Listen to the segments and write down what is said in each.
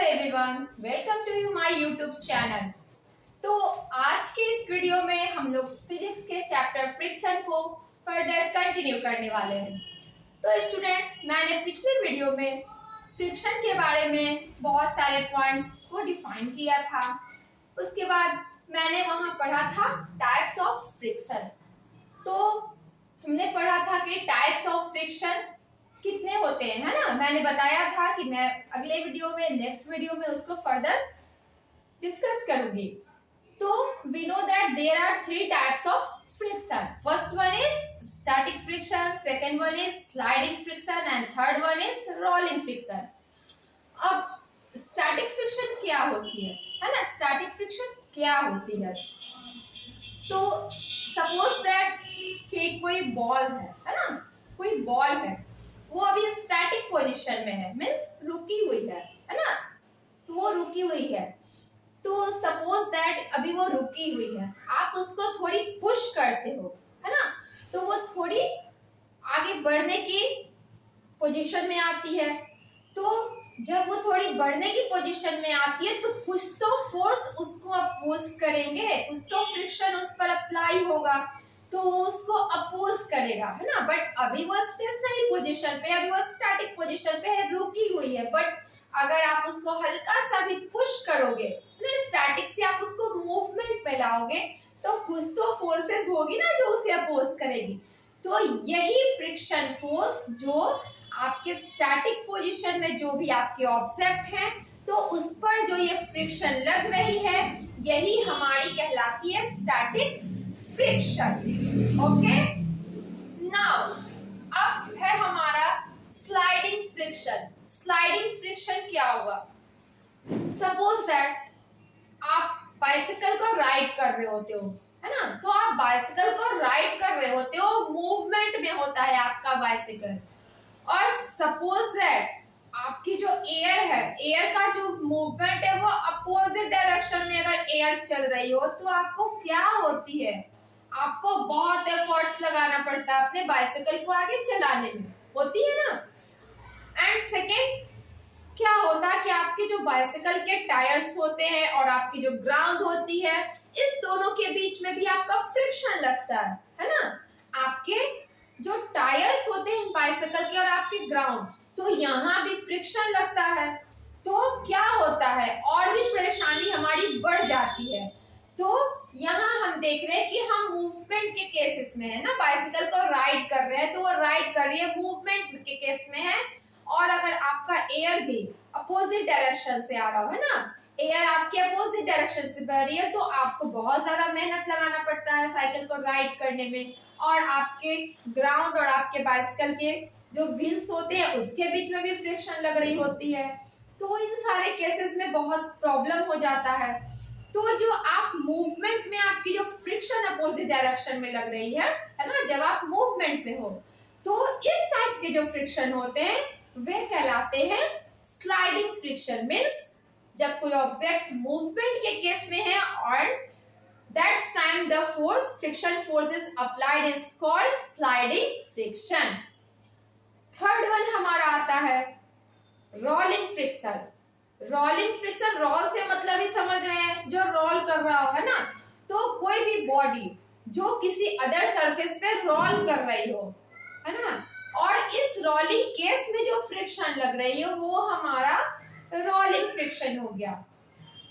Everyone, welcome to my YouTube channel. तो आज के इस वीडियो में हम लोग फिजिक्स के चैप्टर फ्रिक्शन को फर्दर कंटिन्यू करने वाले हैं। तो स्टूडेंट्स, मैंने पिछले वीडियो में फ्रिक्शन के बारे में बहुत सारे पॉइंट्स को डिफाइन किया था। उसके बाद मैंने वहाँ पढ़ा था टाइप्स ऑफ फ्रिक्शन। तो हमने पढ़ा था कि टाइप्स ऑफ फ्रिक्शन कितने होते हैं, है ना। मैंने बताया था कि मैं अगले वीडियो में, नेक्स्ट वीडियो में उसको फर्दर डिस्कस करूंगी। तो we know that there are 3 types of friction. First one is static friction, second one is sliding friction and third one is rolling friction. अब स्टैटिक फ्रिक्शन क्या होती है ना। स्टैटिक फ्रिक्शन क्या होती है? तो सपोज दैट कि कोई बॉल है ना, कोई बॉल है, वो अभी स्टैटिक पोजीशन में है, मींस रुकी हुई है ना। तो वो रुकी हुई है, तो सपोज दैट अभी वो रुकी हुई है, आप उसको थोड़ी पुश करते हो, है ना, तो वो थोड़ी आगे बढ़ने की पोजीशन में आती है। तो जब वो थोड़ी बढ़ने की पोजीशन में आती है तो कुछ तो फोर्स उसको अपोज करेंगे, कुछ तो फ्रिक्शन उस पर अप्लाई होगा, तो वो उसको अपोज करेगा, है ना। बट अभी वो स्टेशनरी पोजीशन पे, अभी वो स्टैटिक पोजीशन पे है, रुकी हुई है। बट अगर आप उसको हल्का सा भी पुश करोगे ना, स्टैटिक से आप उसको मूवमेंट में लाओगे, तो कुछ तो फोर्सेस होगी ना जो उसे अपोज करेगी। तो यही फ्रिक्शन फोर्स जो आपके स्टैटिक पोजीशन में जो भी आपके ऑब्जेक्ट हैं, तो उस पर जो ये फ्रिक्शन लग रही है, यही हमारी कहलाती है स्टैटिक फ्रिक्शन। ओके, नाउ अब है हमारा स्लाइडिंग फ्रिक्शन। स्लाइडिंग फ्रिक्शन क्या होगा? सपोज दैट आप बाइसिकल को राइड कर रहे होते हो, है ना। तो आप बाइसिकल को राइड कर रहे होते हो, मूवमेंट में होता है आपका बाइसिकल, और सपोज दैट आपकी जो एयर है, एयर का जो मूवमेंट है वो अपोजिट डायरेक्शन में अगर एयर चल रही हो, तो आपको क्या होती है, आपको बहुत एफर्ट्स लगाना पड़ता है अपने बाइसिकल को आगे चलाने में, होती है ना। एंड सेकेंड क्या होता है कि आपके जो बाइसिकल के टायर्स होते हैं और आपकी जो ग्राउंड होती है, इस दोनों के बीच में भी आपका फ्रिक्शन लगता है ना। आपके जो टायर्स होते हैं बाइसिकल के और आपके ग्राउंड, तो यहाँ भी फ्रिक्शन लगता है। तो क्या होता है, और भी परेशानी हमारी बढ़ जाती है। तो यहाँ हम देख रहे हैं कि हम मूवमेंट के केसेस में है ना, बाइसिकल को राइड कर रहे हैं, तो वो राइड कर रही है, मूवमेंट के केस में है। और अगर आपका एयर भी अपोजिट डायरेक्शन से आ रहा हो, है ना, एयर आपके अपोजिट डायरेक्शन से बह रही है, तो आपको बहुत ज्यादा मेहनत लगाना पड़ता है साइकिल को राइड करने में। और आपके ग्राउंड और आपके बाइसिकल के जो व्हील्स होते हैं उसके बीच में भी फ्रिक्शन लग रही होती है। तो इन सारे केसेस में बहुत प्रॉब्लम हो जाता है। तो जो आप मूवमेंट में आपकी जो फ्रिक्शन अपोजिट डायरेक्शन में लग रही है ना, जब आप मूवमेंट में हो, तो इस टाइप के जो फ्रिक्शन होते हैं वे कहलाते हैं स्लाइडिंग फ्रिक्शन। मींस जब कोई ऑब्जेक्ट मूवमेंट के केस में है और that's time the force friction force is applied is called sliding friction. Third one हमारा आता है rolling friction. Rolling friction, roll से मतलब ही समझ रहे हैं, जो रोल कर रहा हो, है ना। तो कोई भी बॉडी जो किसी अदर सरफेस पे रोल कर रही हो, है ना, और इस रोलिंग केस में जो फ्रिक्शन लग रही है वो हमारा रोलिंग फ्रिक्शन हो गया।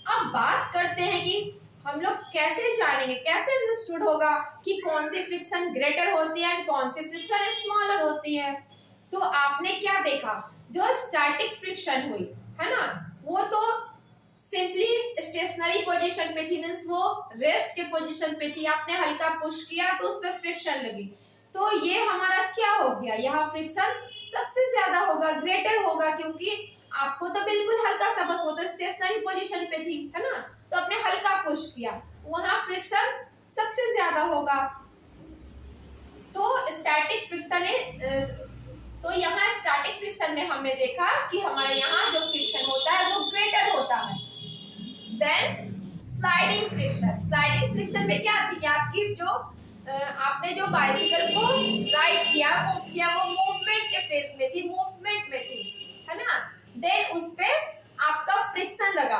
अब बात करते हैं कि हम लोग कैसे जानेंगे, कैसे अंडरस्टूड होगा कि कौन सी फ्रिक्शन ग्रेटर होती है और कौन सी फ्रिक्शन स्मॉलर होती है। तो आपने क्या देखा, जो स्टैटिक फ्रिक्शन हुई है ना, वो तो सिंपली स्टेशनरी पोजीशन पे थी, मींस वो रेस्ट के पोजीशन पे थी, आपने हल्का पुश किया तो उस पर फ्रिक्शन लगी। तो ये हमारा क्या हो गया, यहाँ फ्रिक्शन सबसे ज्यादा होगा, ग्रेटर होगा, क्योंकि आपको तो बिल्कुल हल्का सा, बस वो तो स्टेशनरी पोजीशन पे थी, है ना, तो आपने हल्का पुश किया, वहां फ्रिक्शन सबसे ज्यादा होगा। तो स्टैटिक फ्रिक्शन तो यहाँ स्टैटिक फ्रिक्शन में हमने देखा कि हमारे यहाँ जो फ्रिक्शन होता है वो ग्रेटर होता है then sliding friction. Sliding friction में क्या थी कि आपकी जो आपने जो बाइसिकल को राइड किया, मूव किया, वो मूवमेंट के फेज में थी, मूवमेंट में थी, है ना। देन उस पे आपका फ्रिक्शन लगा,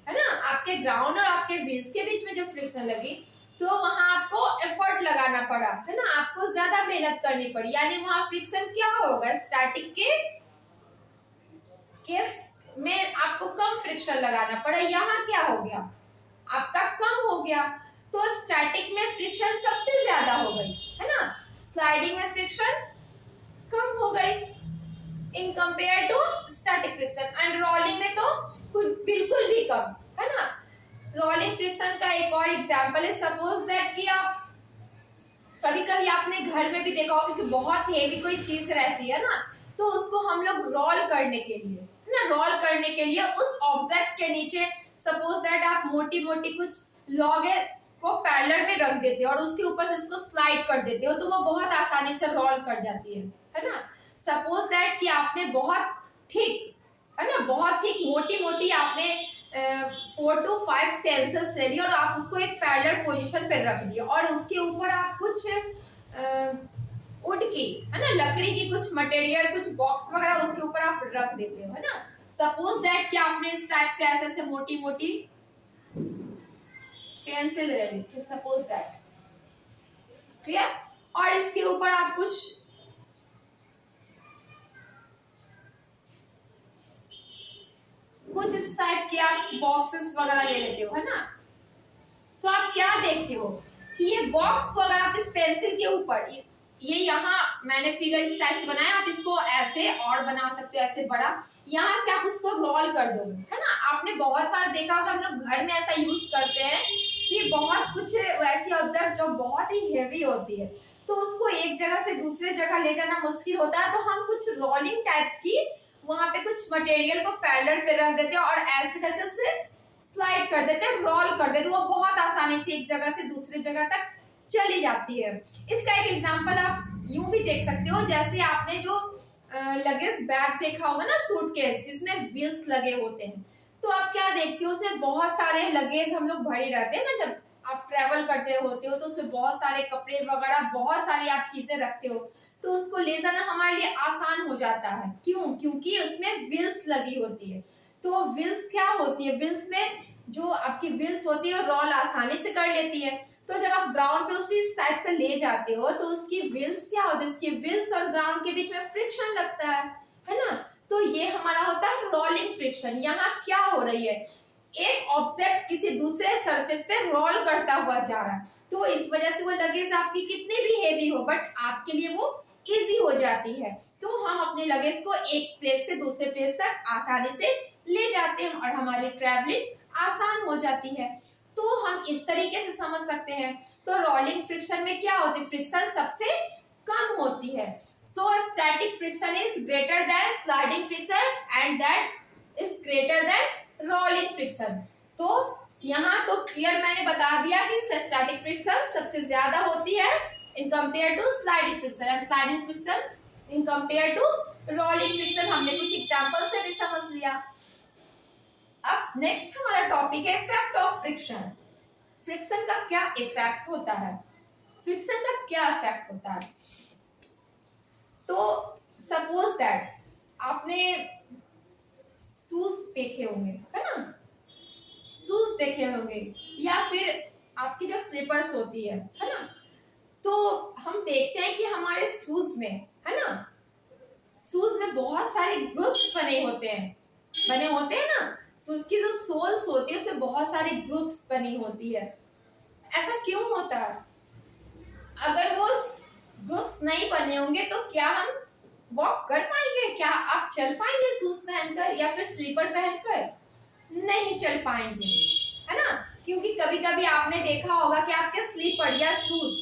है ना, आपके ग्राउंड और आपके व्हील्स के बीच में जो फ्रिक्शन लगी, तो वहां आपको एफर्ट लगाना पड़ा, है ना, आपको ज्यादा मेहनत करनी पड़ी, यानी वहां फ्रिक्शन क्या होगा, स्टैटिक के केस में आपको कम फ्रिक्शन लगाना पड़ा। यहाँ क्या हो गया, आपका कम हो गया, तो स्टैटिक में फ्रिक्शन सबसे ज्यादा हो गई, है ना, स्लाइडिंग में फ्रिक्शन कम हो गई in compare to static friction, and rolling में तो कुछ बिल्कुल भी कम, है ना। रोलिंग फ्रिक्शन का एक और एग्जांपल है, सपोज दैट कि आप कभी कभी आपने घर में भी देखा होगा कि बहुत हेवी कोई चीज रहती है ना, तो उसको हम लोग रोल करने के लिए, है ना, रोल करने के लिए उस ऑब्जेक्ट के नीचे सपोज दैट आप मोटी मोटी कुछ लॉगे को पैरेलल में रख देते हो और उसके ऊपर से इसको स्लाइड कर देते हो, तो वो बहुत आसानी से रोल कर जाती है ना। सपोज दैट कि आपने बहुत थिक, है ना, बहुत थिक मोटी मोटी आपने 4 to 5 पेंसिल्स ले ली और आप उसको एक पैरेलल पोजीशन पे रख दिए और उसके ऊपर आप कुछ वुड की, है ना, लकड़ी की कुछ मटेरियल, कुछ बॉक्स वगैरह उसके ऊपर आप रख देते हो, है ना। सपोज दैट कि आपने इस टाइप से ऐसे ऐसे मोटी मोटी पेंसिल ले ली, सपोज दैट, क्लियर, और इसके ऊपर आप कुछ इस टाइप के आप बॉक्सेस वगैरह ले लेते हो, है ना। तो आप क्या देखते हो कि ये बॉक्स को अगर आप इस पेंसिल के ऊपर, ये यहाँ मैंने फिगर इस टाइप से बनाया, आप इसको ऐसे और बना सकते हो, ऐसे बड़ा, यहाँ से आप उसको रोल कर दोगे, है ना। आपने बहुत बार देखा होगा, हम लोग घर में ऐसा यूज करते हैं कि बहुत कुछ वैसी ऑब्जेक्ट जो बहुत ही हेवी होती है, तो उसको एक जगह से दूसरे जगह ले जाना मुश्किल होता है, तो हम कुछ रोलिंग टाइप की वहां पे कुछ मटेरियल को पैरेलल पे रख देते हैं और ऐसे करके उससे स्लाइड कर देते हैं, रोल कर देते हैं, वो बहुत आसानी से एक जगह से दूसरी जगह तक चली जाती है। इसका एक एग्जांपल आप यूं भी देख सकते हो, जैसे आपने जो लगेज बैग देखा होगा ना, सूटकेस जिसमें व्हील्स लगे होते हैं, तो आप क्या देखते हो, उसमें बहुत सारे लगेज हम लोग भरे रहते हैं ना, जब आप ट्रेवल करते होते हो तो उसमें बहुत सारे कपड़े वगैरह, बहुत सारी आप चीजें रखते हो, तो उसको ले जाना हमारे लिए आसान हो जाता है। क्यों? क्योंकि उसमें व्हील्स लगी होती है। तो व्हील्स क्या होती है, व्हील्स में जो आपकी व्हील्स होती है रोल आसानी से कर लेती है, तो जब आप ग्राउंड पे उसी टाइप से ले जाते हो तो उसकी व्हील्स क्या होती है, उसकी व्हील्स और ग्राउंड के बीच में फ्रिक्शन लगता है ना। तो ये हमारा होता है रोलिंग फ्रिक्शन। यहाँ क्या हो रही है, एक ऑब्जेक्ट किसी दूसरे सरफेस पे रोल करता हुआ जा रहा है, तो इस वजह से वो लगेज आपकी कितनी भी हेवी हो बट आपके लिए वो इजी हो जाती है। तो हम अपने लगेज को एक प्लेस से दूसरे प्लेस तक आसानी से ले जाते हैं और हमारी ट्रैवलिंग आसान हो जाती है। तो हम इस तरीके से समझ सकते हैं। तो रोलिंग फ्रिक्शन में क्या होती है, फ्रिक्शन सबसे कम होती है। So static friction is greater than sliding friction and that is greater than rolling friction. तो यहाँ तो क्लियर मैंने बता दिया कि स्टैटिक फ्रिक्शन सबसे ज्यादा होती है in compare to sliding friction, and sliding friction in compare to rolling friction. हमने कुछ एग्जांपल से भी समझ लिया। अब नेक्स्ट हमारा टॉपिक है इफेक्ट ऑफ फ्रिक्शन। फ्रिक्शन का क्या इफेक्ट होता है, फ्रिक्शन का क्या इफेक्ट होता है। तो सपोज दैट आपने शूज देखे होंगे, है ना, शूज देखे होंगे, या फिर आपकी जो स्लीपर्स होती है ना, तो हम देखते हैं कि हमारे शूज में, है ना, शूज में बहुत सारे ग्रुप्स बने होते हैं ना, शूज की जो सोल्स होती है उसमें बहुत सारे ग्रुप्स बनी होती है। ऐसा क्यों होता है? अगर वो ग्रुप्स नहीं बने होंगे तो क्या हम वॉक कर पाएंगे, क्या आप चल पाएंगे शूज पहनकर या फिर स्लीपर पहनकर? नहीं चल पाएंगे, है ना, क्योंकि कभी कभी आपने देखा होगा कि आपके स्लीपर या शूज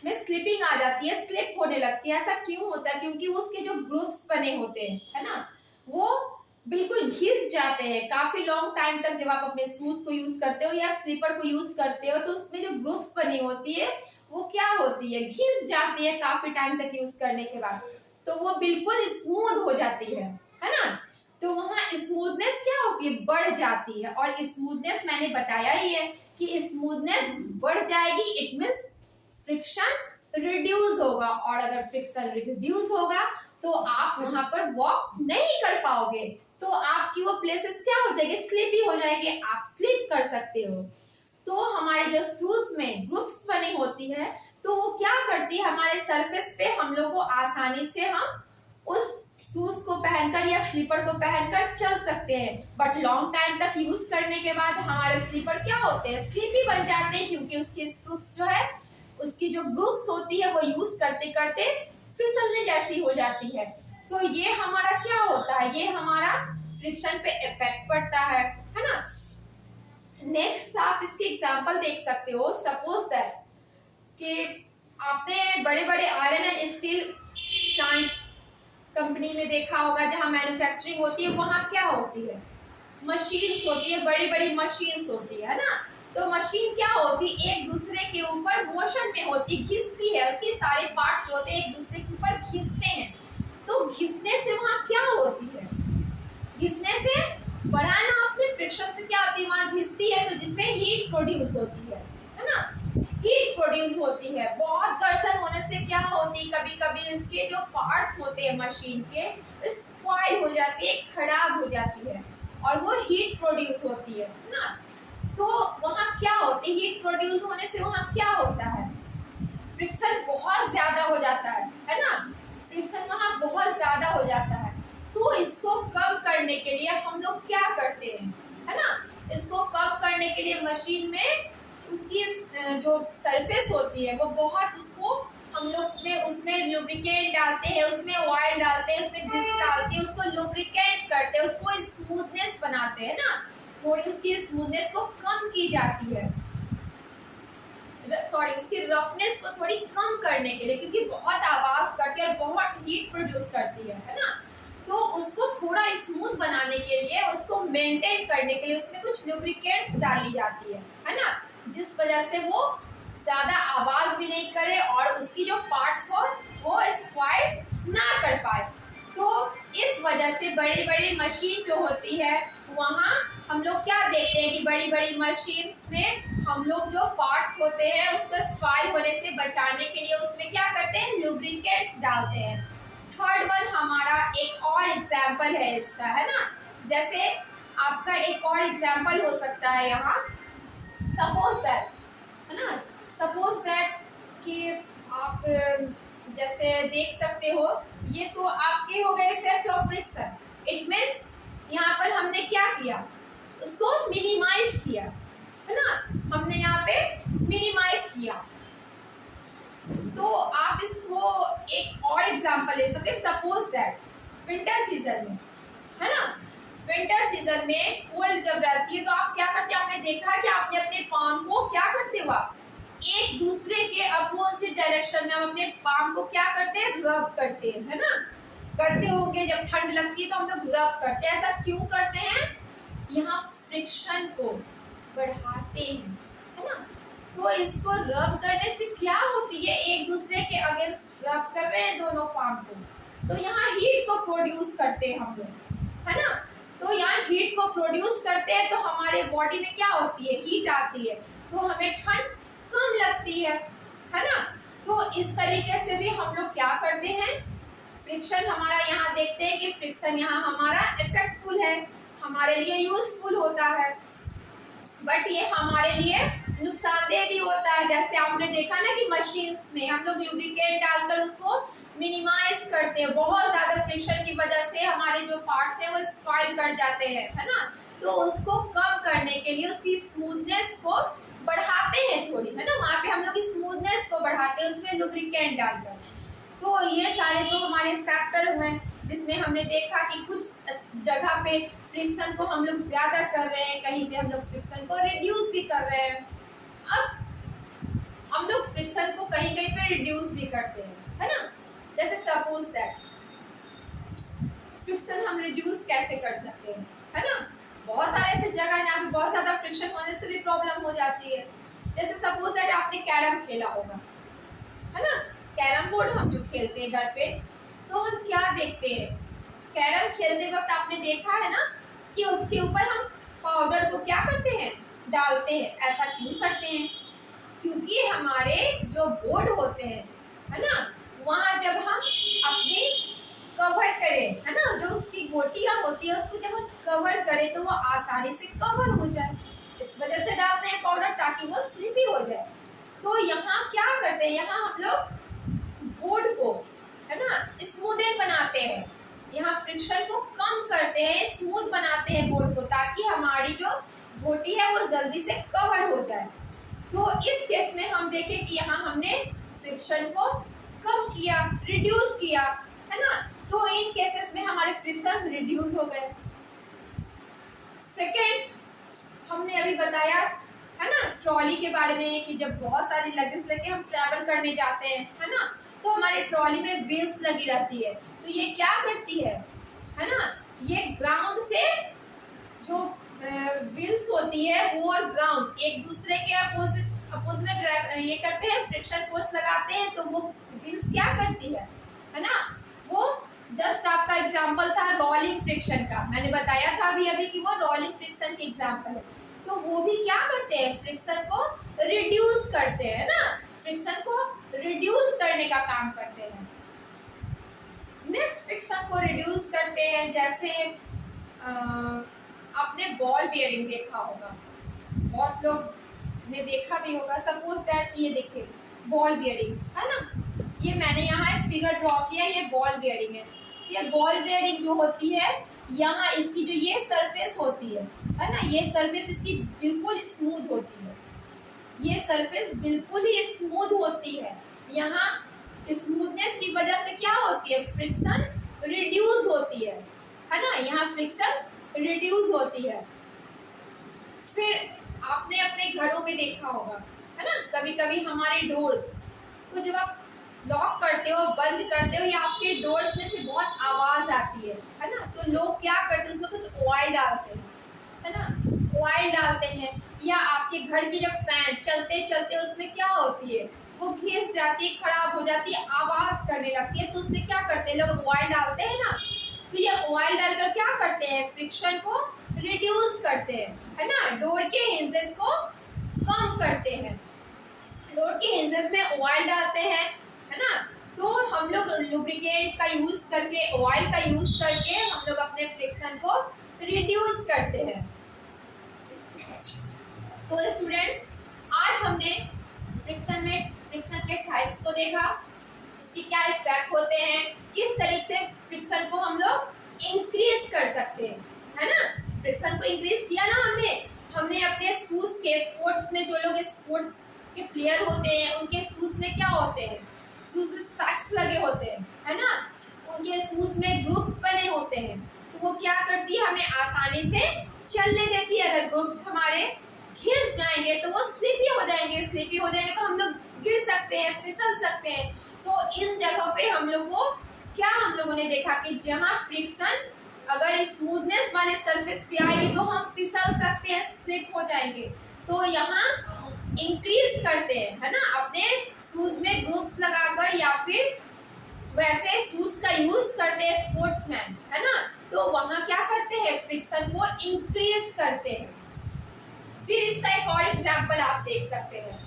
में स्लिपिंग आ जाती है, स्लिप होने लगती है। ऐसा क्यों होता है? क्योंकि उसके जो ग्रुप्स बने होते हैं, है ना, वो बिल्कुल घिस जाते हैं। काफी लॉन्ग टाइम तक जब आप अपने शूज को यूज करते हो या स्लीपर को यूज करते हो तो उसमें जो ग्रुप्स बनी होती है वो क्या होती है, घिस जाती है काफी टाइम तक यूज करने के बाद, तो वो बिल्कुल स्मूथ हो जाती है ना। तो वहाँ स्मूथनेस क्या होती है, बढ़ जाती है। और स्मूथनेस मैंने बताया ही है कि स्मूथनेस बढ़ जाएगी, इट मींस फ्रिक्शन रिड्यूस होगा, और अगर फ्रिक्शन रिड्यूस होगा तो आप वहां पर वॉक नहीं कर पाओगे। तो आपकी वो प्लेसेस क्या हो जाएगी, स्लिपी हो जाएगी, आप स्लिप कर सकते हो। तो हमारे जो शूज में ग्रुप्स बनी होती है तो वो क्या करती है, हमारे सरफेस पे हम लोग को आसानी से हम उस शूज को पहनकर या स्लीपर को पहनकर चल सकते हैं। बट लॉन्ग टाइम तक यूज करने के बाद हमारे स्लीपर क्या होते हैं, स्लिपी बन जाते हैं, क्योंकि उसकी ग्रुप्स जो है, उसकी जो ग्रुप्स होती है वो यूज करते करते फिसलने जैसी हो जाती है। तो ये हमारा क्या होता है, ये हमारा फ्रिक्शन पे इफेक्ट पड़ता है ना। नेक्स्ट आप इसके एग्जांपल देख सकते हो। सपोज दैट कि आपने बड़े बड़े iron and steel plant company में देखा होगा, जहां मैन्युफैक्चरिंग होती है वहां क्या होती है, मशीन्स होती है, बड़ी बड़ी मशीन्स होती है ना। तो मशीन क्या होती है, एक दूसरे के ऊपर मोशन में होती, घिसती है, उसके सारे पार्ट्स जो होते हैं एक दूसरे के ऊपर घिसते हैं। तो घिसने से वहां क्या होती है, घिसने से बढ़ा ना, अपने फ्रिक्शन से क्या होती है, वहां घिसती है तो जिससे हीट प्रोड्यूस होती है ना, हीट प्रोड्यूस होती है। बहुत घर्षण होने से क्या होती है, कभी कभी इसके जो पार्ट्स होते हैं मशीन के स्पॉइल हो जाती है, खराब हो जाती है और वो हीट प्रोड्यूस होती है ना। तो वहाँ क्या होती है, हीट प्रोड्यूस होने से वहाँ क्या होता है, फ्रिक्शन बहुत ज्यादा हो जाता है ना, फ्रिक्शन वहाँ बहुत ज्यादा हो जाता है। तो इसको कम करने के लिए हम लोग क्या करते हैं, है ना, इसको कम करने के लिए मशीन में उसकी जो सरफेस होती है वो बहुत, उसको हम लोग में उसमें लुब्रिकेंट डालते हैं, उसमें ऑयल डालते हैं, उसमें ग्रीस डालते हैं, उसको लुब्रिकेंट करते हैं, उसको स्मूथनेस बनाते हैं ना, थोड़ी उसकी स्मूथनेस को कम की जाती है, सॉरी उसकी रफनेस को थोड़ी कम करने के लिए, क्योंकि बहुत आवाज करती है और बहुत हीट प्रोड्यूस करती है ना। तो उसको थोड़ा स्मूथ बनाने के लिए, उसको मेंटेन करने के लिए उसमें कुछ लुब्रिकेंट्स डाली जाती है ना, जिस वजह से वो ज्यादा आवाज भी नहीं करे और उसकी जो पार्ट्स हो वो स्पॉइल ना कर पाए। तो इस वजह से बड़ी बड़ी मशीन जो होती है वहाँ हम लोग क्या देखते हैं कि बड़ी बड़ी मशीन्स में हम लोग जो पार्ट्स होते हैं उसको स्पॉइल होने से बचाने के लिए उसमें क्या करते हैं, लुब्रिकेंट्स डालते हैं। थर्ड वन हमारा एक और एग्जाम्पल है इसका, है ना, जैसे आपका एक और एग्जाम्पल हो सकता है यहाँ, सपोज दैट, है ना, सपोज दैट कि आप जैसे देख सकते हो, ये तो आपके हो गए effect of friction. It means यहाँ पर हमने क्या किया, उसको मिनिमाइज किया, है ना, हमने यहाँ पे मिनिमाइज किया। तो आप इसको एक और एग्जांपल ले सकते, सपोज दैट विंटर सीजन में, है ना, विंटर सीजन में कोल्ड जब रहती है तो आप क्या करते हैं, आपने देखा कि आपने अपने पाम को क्या करते हो, आप एक दूसरे के अपोजिट डायरेक्शन में हम अपने पाम को क्या करते हैं, रब करते हैं, है ना, करते होंगे, जब ठंड लगती है तो हम लोग रब करते हैं। ऐसा क्यों करते हैं, यहाँ फ्रिक्शन को बढ़ाते हैं, है ना। तो इसको रब करने से क्या होती है, एक दूसरे के अगेंस्ट रब कर रहे हैं दोनों पाम को, तो यहाँ हीट को प्रोड्यूस करते हैं हम लोग, है ना। तो यहाँ हीट को प्रोड्यूस करते हैं तो हमारे बॉडी में क्या होती है, हीट आती है, तो हमें ठंड कम लगती है ना। तो इस तरीके से भी हम लोग क्या करते हैं, फ्रिक्शन हमारा यहाँ देखते हैं कि फ्रिक्शन यहाँ हमारा इफेक्टफुल है, हमारे लिए यूजफुल होता है, बट ये हमारे लिए नुकसानदेह भी होता है। जैसे आपने देखा ना कि मशीन्स में हम लोग लुब्रिकेंट डालकर उसको मिनिमाइज करते हैं, बहुत ज्यादा फ्रिक्शन की वजह से हमारे जो पार्ट्स हैं वो स्पॉइल कर जाते हैं, है ना। तो उसको कम करने के लिए उसकी स्मूथनेस को बढ़ाते हैं थोड़ी, है ना, वहाँ पे हम लोग स्मूथनेस को बढ़ाते हैं उसमें लुब्रिकेंट डालकर। तो ये सारे तो हमारे फैक्टर हुए जिसमें हमने देखा कि कुछ जगह पे फ्रिक्शन को हम लोग ज्यादा कर रहे हैं, कहीं पे हम लोग फ्रिक्शन को रिड्यूस भी कर रहे हैं। अब हम लोग फ्रिक्शन को कहीं कहीं पे रिड्यूस भी करते हैं, है ना, जैसे सपोज दैट फ्रिक्शन हम रिड्यूस कैसे कर सकते हैं, है ना। बहुत सारे ऐसे जगह है जहाँ पे बहुत ज्यादा फ्रिक्शन होने से भी प्रॉब्लम हो जाती है। जैसे सपोज दैट आपने कैरम खेला होगा, है ना, कैरम बोर्ड हम जो खेलते हैं घर पे, तो हम क्या देखते हैं, कैरम खेलते वक्त आपने देखा है ना कि उसके ऊपर हम पाउडर को क्या करते हैं, डालते हैं। ऐसा क्यों करते हैं, क्योंकि हमारे जो बोर्ड होते हैं, है ना, वहाँ जब हम अपनी कवर करे, है ना, जो उसकी गोटियां होती है उसको जब हम कवर करें तो वो आसानी से कवर हो जाए, इस वजह से डालते हैं पाउडर ताकि वो स्लिपी हो जाए। तो यहाँ क्या करते हैं, यहाँ हम लोग बोर्ड को, है ना, स्मूदर बनाते हैं, यहाँ फ्रिक्शन को कम करते हैं, स्मूथ बनाते हैं बोर्ड को ताकि हमारी जो गोटी है वो जल्दी से कवर हो जाए। तो इस केस में हम देखें कि यहाँ हमने फ्रिक्शन को कम किया, रिड्यूस किया, है ना, तो इन केसेस में हमारे फ्रिक्शन रिड्यूस हो गए। सेकेंड हमने अभी बताया, है ना, ट्रॉली के बारे में कि जब बहुत सारी लगेज लेके हम ट्रैवल करने जाते हैं, है ना, तो हमारे ट्रॉली में व्हील्स लगी रहती है, तो ये क्या करती है ना, ये ग्राउंड से जो व्हील्स होती है वो और ग्राउंड एक दूसरे के अपोजिट में ये करते हैं, फ्रिक्शन फोर्स लगाते हैं, तो वो व्हील्स क्या करती है ना, वो जस्ट आपका एग्जांपल था रोलिंग फ्रिक्शन का, मैंने बताया था अभी कि वो रोलिंग फ्रिक्शन की एग्जांपल है। तो वो भी क्या करते हैं, फ्रिक्शन को रिड्यूस करते हैं ना, फ्रिक्शन को रिड्यूस करने का काम करते हैं। नेक्स्ट फ्रिक्शन को रिड्यूस करते हैं, जैसे आपने बॉल बेयरिंग देखा होगा, बहुत लोग ने देखा भी होगा। सपोज दैट ये देखिए बॉल बेयरिंग, है ना, ये मैंने यहाँ एक फिगर ड्रॉ किया, ये बॉल बेयरिंग है। ये बॉल बेयरिंग जो होती है, यहाँ इसकी जो ये सरफेस होती है ना, ये सरफेस इसकी बिल्कुल स्मूथ होती है, ये सरफेस बिल्कुल ही स्मूथ होती है। यहाँ स्मूथनेस की वजह से क्या होती है, फ्रिक्शन रिड्यूस होती है ना, यहाँ फ्रिक्शन रिड्यूस होती है। फिर आपने अपने घरों में देखा होगा, है ना, कभी कभी हमारे डोर्स को जब आप लॉक करते हो, बंद करते हो, या आपके डोर्स में से बहुत आवाज आती है ना, तो लोग क्या करते हैं, उसमें कुछ ऑयल डालते हैं, है ना, ऑयल डालते हैं, या आपके घर की जब फैन चलते चलते उसमें क्या होती है, वो घिस जाती है, खराब हो जाती है, आवाज करने लगती है, तो उसमें क्या करते हैं लोग, ऑयल डालते हैं ना, तो ये ऑयल डालकर क्या करते हैं, फ्रिक्शन को रिड्यूस करते हैं, है ना, डोर के हिंजेस को कम करते हैं। डोर के हिंजेस में ऑयल डालते हैं, है ना, तो हम लोग लुब्रिकेंट का यूज करके, ऑयल का यूज करके हम लोग अपने फ्रिक्शन को रिड्यूस करते हैं। तो स्टूडेंट, आज हमने फ्रिक्शन के टाइप्स को देखा, इसके क्या इफेक्ट होते हैं, किस तरीके से फ्रिक्शन को हम लोग इंक्रीज कर सकते हैं, है ना। फ्रिक्शन को इंक्रीज किया ना हमने अपने शूज के, स्पोर्ट्स में जो लोग स्पोर्ट्स के प्लेयर होते हैं उनके शूज में क्या होते हैं, शूज में स्पैक्स लगे होते हैं, है ना, उनके शूज में ग्रुप्स बने होते हैं, तो वो क्या करती है, हमें आसानी से चलने देती है। अगर ग्रुप्स हमारे घिस जाएंगे तो वो स्लिपी हो जाएंगे तो हम लोग गिर सकते हैं, फिसल सकते हैं। तो इन जगहों पे हम लोगों ने देखा कि जहाँ फ्रिक्शन अगर स्मूथनेस वाले सरफेस पे आएगी तो हम फिसल सकते हैं, स्लिप हो जाएंगे, तो यहाँ इंक्रीज करते हैं, है ना, अपने शूज में ग्रुप्स लगाकर, या फिर वैसे शूज का यूज करते हैं स्पोर्ट्समैन, है ना, तो वहाँ क्या करते हैं, फ्रिक्शन को इंक्रीज करते हैं। फिर इसका एक और एग्जांपल आप देख सकते हैं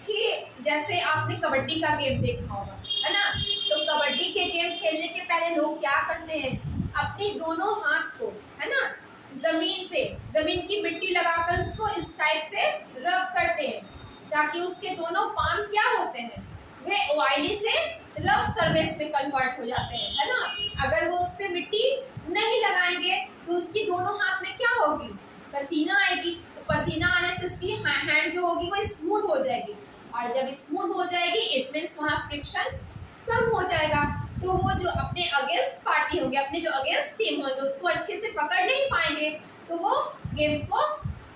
कि जैसे आपने कबड्डी का गेम देखा होगा, है ना, तो कबड्डी के गेम खेलने के पहले लोग क्या करते हैं, अपने दोनों हाथ को, है ना, जमीन की मिट्टी लगाकर उसको इस टाइप से रब करते हैं, ताकि उसके दोनों पाम क्या होते हैं, वे ऑयली से रफ सरफेस में कन्वर्ट हो जाते हैं, है ना। अगर वो उस पे मिट्टी नहीं लगाएंगे तो उसकी दोनों हाथ में क्या होगी, पसीना आएगी, तो पसीना आने से उसकी हैंड जो होगी वो स्मूथ हो जाएगी, और जब स्मूथ हो जाएगी इट मीन्स वहाँ फ्रिक्शन कम हो जाएगा, तो वो जो अपने अगेंस्ट पार्टी होंगे, अपने जो अगेंस्ट टीम होंगे उसको अच्छे से पकड़ नहीं पाएंगे, तो वो गेम को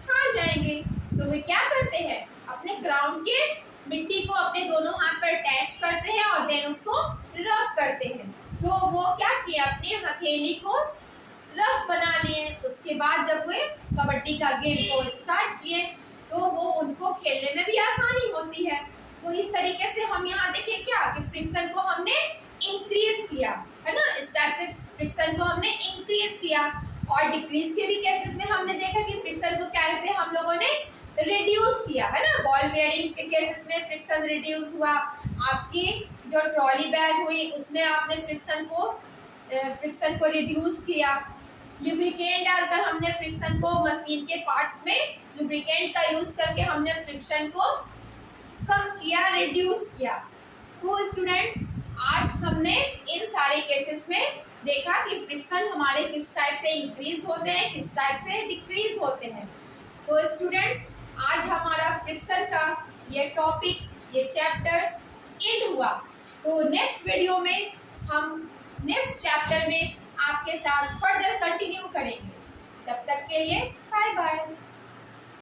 हार जाएंगे। तो वे क्या करते हैं, अपने ग्राउंड के मिट्टी को अपने दोनों हाथ पर अटैच करते हैं और देन उसको रफ करते हैं। तो वो क्या किया, अपनी हथेली को रफ बना लिए। उसके बाद जब वे कबड्डी का गेम को स्टार्ट किए तो वो उनको खेलने में भी आसानी होती है। तो इस तरीके से हम यहाँ देखें क्या कि फ्रिक्शन को हमने इंक्रीज किया, है ना, इस टाइप से फ्रिक्शन को हमने इंक्रीज किया। और डिक्रीज के भी केसेस में हमने देखा कि फ्रिक्शन को कैसे हम लोगों ने रिड्यूस किया, है ना। बॉल बेयरिंग के केसेस में फ्रिक्शन रिड्यूस हुआ, आपकी जो ट्रॉली बैग हुई उसमें आपने फ्रिक्शन को रिड्यूस किया। लुब्रिकेंट डालकर हमने फ्रिक्शन को, मशीन के पार्ट में लुब्रिकेंट का यूज करके हमने फ्रिक्शन को कम किया, रिड्यूस किया। तो स्टूडेंट्स, आज हमने इन सारे केसेस में देखा कि फ्रिक्शन हमारे किस टाइप से इंक्रीज होते हैं, किस टाइप से डिक्रीज होते हैं। तो स्टूडेंट्स, आज हमारा फ्रिक्शन का ये टॉपिक, ये चैप्टर एंड हुआ। तो नेक्स्ट वीडियो में हम नेक्स्ट चैप्टर में आपके साथ फर्दर कंटिन्यू करेंगे। तब तक के लिए बाय बाय।